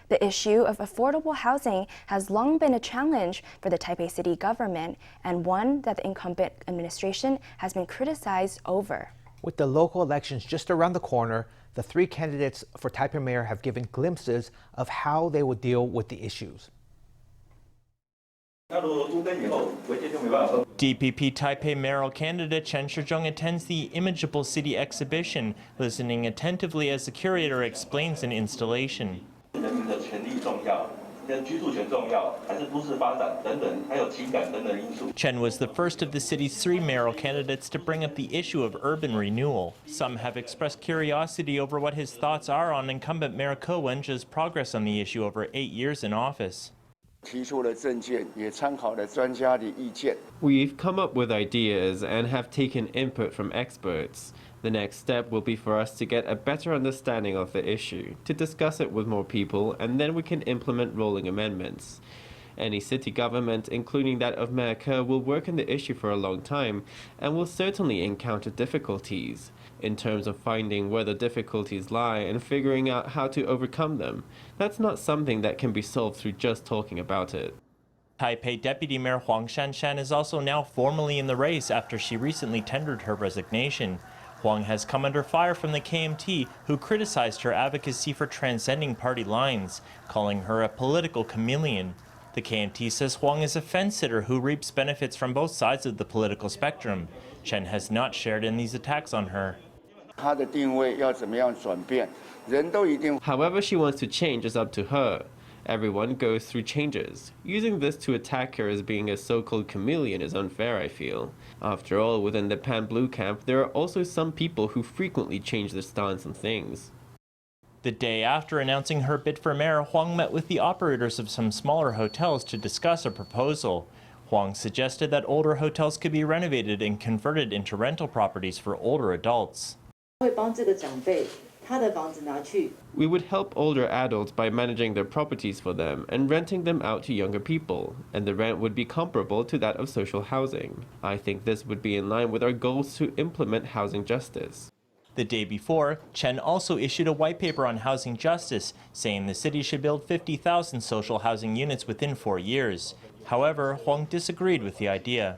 The issue of affordable housing has long been a challenge for the Taipei City government and one that the incumbent administration has been criticized over. With the local elections just around the corner, the three candidates for Taipei mayor have given glimpses of how they will deal with the issues. DPP Taipei mayoral candidate Chen Shih-chung attends the Imageable City exhibition, listening attentively as the curator explains an installation. Chen was the first of the city's three mayoral candidates to bring up the issue of urban renewal. Some have expressed curiosity over what his thoughts are on incumbent Mayor Ko Wen-je's progress on the issue over 8 years in office. We've come up with ideas and have taken input from experts. The next step will be for us to get a better understanding of the issue, to discuss it with more people, and then we can implement rolling amendments. Any city government, including that of Mayor Ko, will work on the issue for a long time and will certainly encounter difficulties in terms of finding where the difficulties lie and figuring out how to overcome them. That's not something that can be solved through just talking about it. Taipei Deputy Mayor Huang Shanshan is also now formally in the race after she recently tendered her resignation. Huang has come under fire from the KMT, who criticized her advocacy for transcending party lines, calling her a political chameleon. The KMT says Huang is a fence-sitter who reaps benefits from both sides of the political spectrum. Chen has not shared in these attacks on her. However she wants to change is up to her. Everyone goes through changes. Using this to attack her as being a so-called chameleon is unfair, I feel. After all, within the pan-blue camp, there are also some people who frequently change their stance on things. The day after announcing her bid for mayor, Huang met with the operators of some smaller hotels to discuss a proposal. Huang suggested that older hotels could be renovated and converted into rental properties for older adults. We would help older adults by managing their properties for them and renting them out to younger people, and the rent would be comparable to that of social housing. I think this would be in line with our goals to implement housing justice. The day before, Chen also issued a white paper on housing justice, saying the city should build 50,000 social housing units within 4 years. However, Huang disagreed with the idea.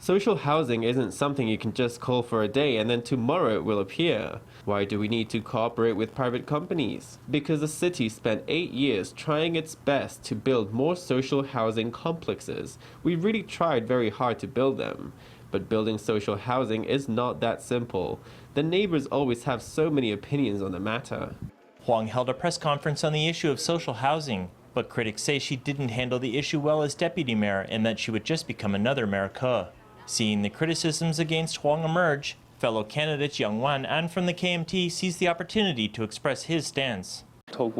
Social housing isn't something you can just call for a day and then tomorrow it will appear. Why do we need to cooperate with private companies? Because the city spent 8 years trying its best to build more social housing complexes. We really tried very hard to build them. But building social housing is not that simple. The neighbors always have so many opinions on the matter. Huang held a press conference on the issue of social housing, but critics say she didn't handle the issue well as deputy mayor and that she would just become another Mayor Ko. Seeing the criticisms against Huang emerge, fellow candidates Yang Wan and from the KMT seized the opportunity to express his stance. Having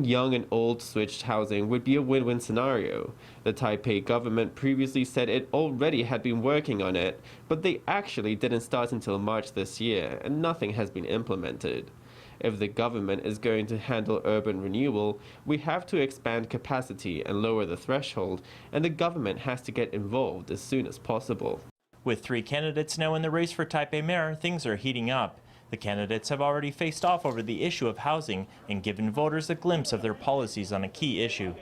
young and old switched housing would be a win-win scenario. The Taipei government previously said it already had been working on it, but they actually didn't start until March this year, and nothing has been implemented. If the government is going to handle urban renewal, we have to expand capacity and lower the threshold, and the government has to get involved as soon as possible. With 3 candidates now in the race for Taipei mayor, things are heating up. The candidates have already faced off over the issue of housing and given voters a glimpse of their policies on a key issue.